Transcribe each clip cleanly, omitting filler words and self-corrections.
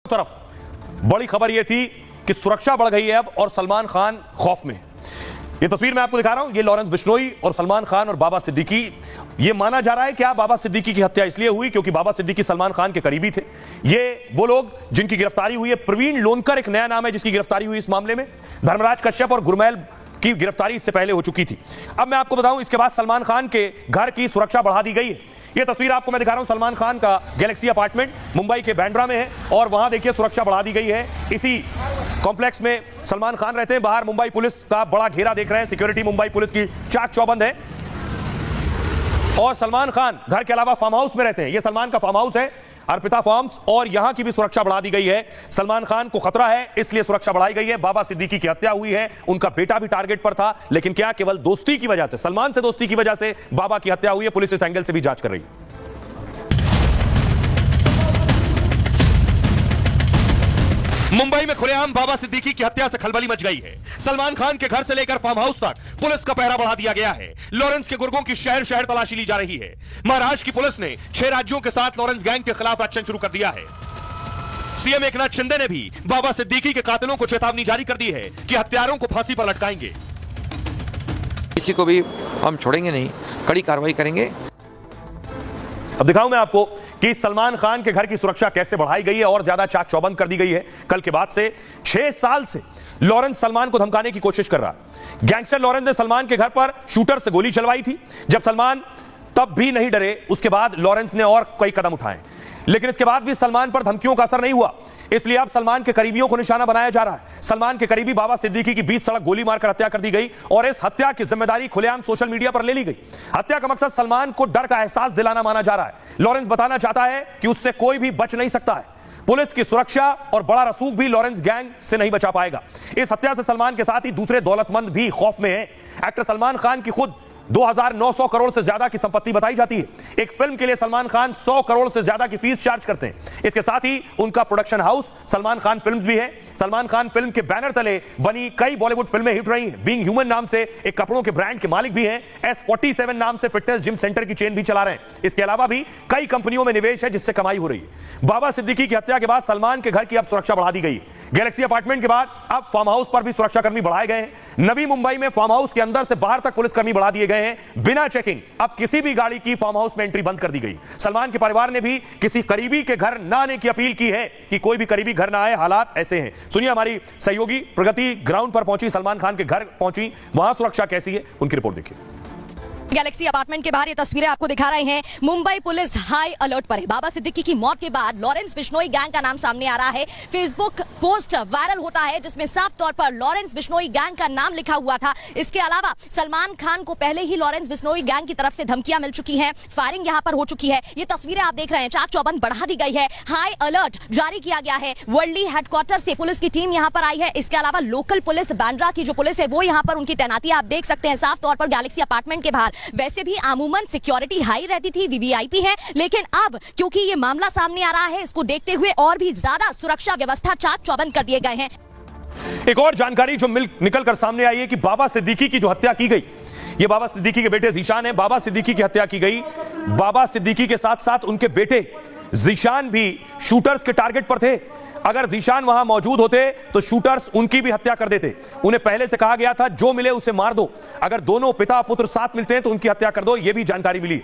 तरफ बड़ी खबर यह थी कि सुरक्षा बढ़ गई है अब और सलमान खान खौफ में। ये तस्वीर मैं आपको दिखा रहा हूं, ये लॉरेंस बिश्नोई और सलमान खान और बाबा सिद्दीकी। ये माना जा रहा है कि बाबा सिद्दीकी की हत्या इसलिए हुई क्योंकि बाबा सिद्दीकी सलमान खान के करीबी थे। ये वो लोग जिनकी गिरफ्तारी हुई है। प्रवीण लोनकर एक नया नाम है जिसकी गिरफ्तारी हुई इस मामले में। धर्मराज कश्यप और गुरमैल की गिरफ्तारी इससे पहले हो चुकी थी। अब मैं आपको बताऊं, इसके बाद सलमान खान के घर की सुरक्षा बढ़ा दी गई है। ये तस्वीर आपको मैं दिखा रहा हूं, सलमान खान का गैलेक्सी अपार्टमेंट मुंबई के बांद्रा में है और वहां देखिए सुरक्षा बढ़ा दी गई है। इसी कॉम्प्लेक्स में सलमान खान रहते हैं। बाहर मुंबई पुलिस का बड़ा घेरा देख रहे हैं, सिक्योरिटी मुंबई पुलिस की चाक चौबंद है। और सलमान खान घर के अलावा फार्म हाउस में रहते हैं। ये सलमान का फार्म हाउस है, अर्पिता फार्म्स, और यहां की भी सुरक्षा बढ़ा दी गई है। सलमान खान को खतरा है इसलिए सुरक्षा बढ़ाई गई है। बाबा सिद्दीकी की हत्या हुई है, उनका बेटा भी टारगेट पर था, लेकिन क्या केवल दोस्ती की वजह से, सलमान से दोस्ती की वजह से बाबा की हत्या हुई है? पुलिस इस एंगल से भी जांच कर रही है। मुंबई में खुलेआम बाबा सिद्दीकी की हत्या से खलबली मच गई है। सलमान खान के घर से लेकर फार्म हाउस तक पुलिस का पहरा बढ़ा दिया गया है। लॉरेंस के गुर्गों की शहर शहर तलाशी ली जा रही है। महाराष्ट्र की पुलिस ने 6 राज्यों के साथ लॉरेंस गैंग के खिलाफ एक्शन शुरू कर दिया है। सीएम एकनाथ शिंदे ने भी बाबा सिद्दीकी के कातिलों को चेतावनी जारी कर दी है कि हत्यारों को फांसी पर लटकाएंगे। किसी को भी हम छोड़ेंगे नहीं, कड़ी कार्रवाई करेंगे। अब दिखाऊं मैं आपको कि सलमान खान के घर की सुरक्षा कैसे बढ़ाई गई है और ज्यादा चाक चौबंद कर दी गई है। कल के बाद से 6 साल से लॉरेंस सलमान को धमकाने की कोशिश कर रहा। गैंगस्टर लॉरेंस ने सलमान के घर पर शूटर से गोली चलवाई थी। जब सलमान तब भी नहीं डरे, उसके बाद लॉरेंस ने और कई कदम उठाए, लेकिन इसके बाद भी सलमान पर धमकियों का असर नहीं हुआ। इसलिए अब सलमान के करीबियों को निशाना बनाया जा रहा है। सलमान के करीबी बाबा सिद्दीकी की बीच सड़क गोली मारकर हत्या कर दी गई और इस हत्या की जिम्मेदारी खुलेआम सोशल मीडिया पर ले ली गई। हत्या का मकसद सलमान को डर का एहसास दिलाना माना जा रहा है। लॉरेंस बताना चाहता है कि उससे कोई भी बच नहीं सकता है। पुलिस की सुरक्षा और बड़ा रसूख भी लॉरेंस गैंग से नहीं बचा पाएगा। इस हत्या से सलमान के साथ ही दूसरे दौलतमंद भी खौफ में हैं। एक्टर सलमान खान की खुद 2900 करोड़ से ज्यादा की संपत्ति बताई जाती है। एक फिल्म के लिए सलमान खान 100 करोड़ से ज्यादा की फीस चार्ज करते हैं। इसके साथ ही उनका production house Salman Khan films भी है। सलमान खान फिल्म के बैनर तले बनी कई बॉलीवुड फिल्में हिट रही हैं। बीइंग ह्यूमन नाम से एक कपड़ों के ब्रांड के मालिक भी हैं। S47 नाम से फिटनेस जिम सेंटर की चेन भी चला रहे हैं। इसके अलावा भी कई कंपनियों में निवेश है जिससे कमाई हो रही है। बाबा सिद्दीकी की हत्या के बाद सलमान के घर की अब सुरक्षा बढ़ा दी गई है। गैलेक्सी अपार्टमेंट के बाद अब फार्म हाउस पर भी सुरक्षाकर्मी बढ़ाए गए हैं। नवी मुंबई में फार्म हाउस के अंदर से बाहर तक पुलिसकर्मी बढ़ा दिए गए हैं। बिना चेकिंग अब किसी भी गाड़ी की फार्म हाउस में एंट्री बंद कर दी गई। सलमान के परिवार ने भी किसी करीबी के घर न आने की अपील की है कि कोई भी करीबी घर ना आए, हालात ऐसे हैं। सुनिए, हमारी सहयोगी प्रगति ग्राउंड पर पहुंची, सलमान खान के घर पहुंची, वहां सुरक्षा कैसी है उनकी रिपोर्ट देखिए। गैलेक्सी अपार्टमेंट के बाहर ये तस्वीरें आपको दिखा रहे हैं। मुंबई पुलिस हाई अलर्ट पर है। बाबा सिद्दीकी की मौत के बाद लॉरेंस बिश्नोई गैंग का नाम सामने आ रहा है। फेसबुक पोस्ट वायरल होता है जिसमें साफ तौर पर लॉरेंस बिश्नोई गैंग का नाम लिखा हुआ था। इसके अलावा सलमान खान को पहले ही लॉरेंस बिश्नोई गैंग की तरफ से धमकियां मिल चुकी हैं। फायरिंग यहां पर हो चुकी है। ये तस्वीरें आप देख रहे हैं, चाक चौबंद बढ़ा दी गई है। हाई अलर्ट जारी किया गया है। वर्ली हेडक्वार्टर से पुलिस की टीम यहां पर आई है। इसके अलावा लोकल पुलिस, बांद्रा की जो पुलिस है वो यहां पर उनकी तैनाती आप देख सकते हैं साफ तौर पर गैलेक्सी अपार्टमेंट के बाहर। वैसे भी अमूमन सिक्योरिटी हाई रहती थी, वीवीआईपी है, लेकिन अब क्योंकि ये मामला सामने आ रहा है, इसको देखते हुए और भी ज्यादा सुरक्षा व्यवस्था चाक चौबंद कर दिए गए हैं। एक और जानकारी जो निकल कर सामने आई है कि बाबा सिद्दीकी की जो हत्या की गई, ये बाबा सिद्दीकी के बेटे जीशान है। बाबा सिद्दीकी की हत्या की गई। बाबा सिद्दीकी के साथ साथ उनके बेटे जीशान भी शूटर्स के टारगेट पर थे। अगर जीशान वहां मौजूद होते तो शूटर्स उनकी भी हत्या कर देते। उन्हें पहले से कहा गया था जो मिले उसे मार दो। अगर दोनों पिता पुत्र साथ मिलते हैं तो उनकी हत्या कर दो, यह भी जानकारी मिली।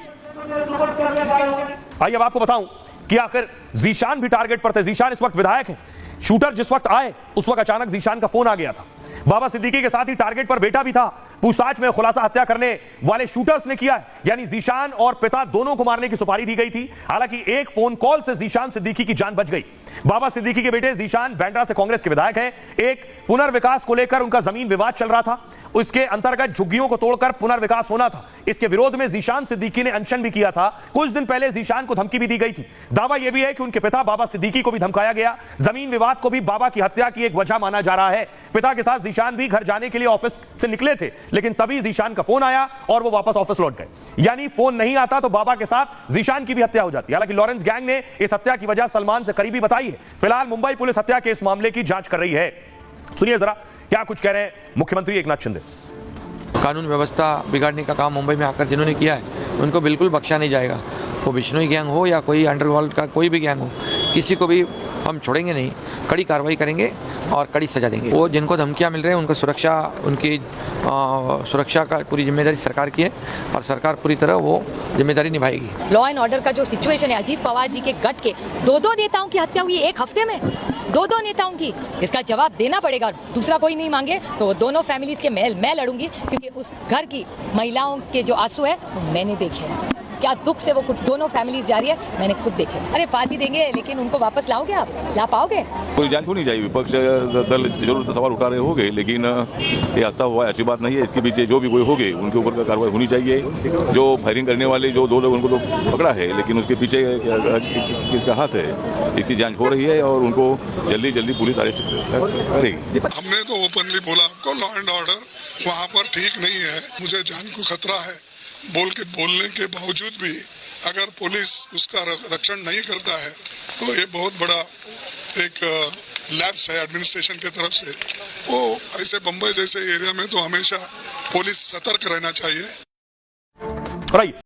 आइए अब आपको बताऊं कि आखिर जीशान भी टारगेट पर थे। जीशान इस वक्त विधायक है। शूटर जिस वक्त आए उस वक्त अचानक जीशान का फोन आ गया था। बाबा सिद्दीकी के साथ ही टारगेट पर बेटा भी था। पूछताछ में खुलासा हत्या करने वाले शूटर्स ने किया है, यानी जीशान और पिता दोनों को मारने की सुपारी दी गई थी। हालांकि एक फोन कॉल से जीशान सिद्दीकी की जान बच गई। बाबा सिद्दीकी के बेटे जीशान बांद्रा से कांग्रेस के विधायक हैं। एक पुनर्विकास को लेकर उनका जमीन विवाद चल रहा था। उसके अंतर्गत झुग्गियों को तोड़कर पुनर्विकास होना था। इसके विरोध में जीशान सिद्दीकी ने अनशन भी किया था। कुछ दिन पहले जीशान को धमकी भी दी गई थी। दावा यह भी है कि उनके पिता बाबा सिद्दीकी को भी धमकाया गया। जमीन विवाद को भी बाबा की हत्या की एक वजह माना जा रहा है। पिता के साथ जीशान भी घर जाने के लिए ऑफिस से निकले थे, लेकिन तभी जीशान का फोन आया और वो वापस ऑफिस लौट गए। यानी फोन नहीं आता तो बाबा के साथ जीशान की भी हत्या हो जाती। हालांकि लॉरेंस गैंग ने इस हत्या की वजह सलमान से करीबी बताई है। फिलहाल मुंबई पुलिस हत्या के इस मामले की जांच कर रही है। सुनिए जरा क्या कुछ कह रहे हैं मुख्यमंत्री एकनाथ शिंदे। कानून व्यवस्था बिगाड़ने का काम मुंबई में आकर जिन्होंने किया है उनको बिल्कुल बख्शा नहीं जाएगा। वो बिश्नोई गैंग हो या कोई अंडरवर्ल्ड का कोई भी गैंग हो, किसी को भी हम छोड़ेंगे नहीं, कड़ी कार्रवाई करेंगे और कड़ी सजा देंगे। वो जिनको धमकियां मिल रही हैं उनको उनकी सुरक्षा का पूरी जिम्मेदारी सरकार की है और सरकार पूरी तरह वो जिम्मेदारी निभाएगी। लॉ एंड ऑर्डर का जो सिचुएशन है, अजीत पवार जी के गट के दो नेताओं की हत्या हुई एक हफ्ते में, दो नेताओं की, इसका जवाब देना पड़ेगा। दूसरा कोई नहीं मांगे तो दोनों फैमिलीज के मैं लड़ूंगी, क्योंकि उस घर की महिलाओं के जो आंसू है वो मैंने देखे हैं। क्या दुख से वो दोनों फैमिलीज जा रही है, मैंने खुद देखे। अरे फांसी देंगे लेकिन उनको वापस लाओगे आप? ला पाओगे? कोई जांच होनी चाहिए। विपक्ष दल जरूर सवाल उठा रहे होंगे, लेकिन ये हादसा हुआ अच्छी बात नहीं है। इसके पीछे जो भी कोई हो गए उनके ऊपर कार्रवाई होनी चाहिए। जो फायरिंग करने वाले जो 2 लोग उनको तो पकड़ा है, लेकिन उसके पीछे किसका हाथ है इसकी जांच हो रही है और उनको जल्दी पुलिस अरेस्ट करेगी। हमने तो ओपनली बोला आपको लॉ एंड ऑर्डर वहाँ पर ठीक नहीं है, मुझे जान को खतरा है बोलने के बावजूद भी अगर पुलिस उसका रक्षण नहीं करता है तो ये बहुत बड़ा एक लैप्स है एडमिनिस्ट्रेशन की तरफ से। वो ऐसे बम्बई जैसे एरिया में तो हमेशा पुलिस सतर्क रहना चाहिए। राइट।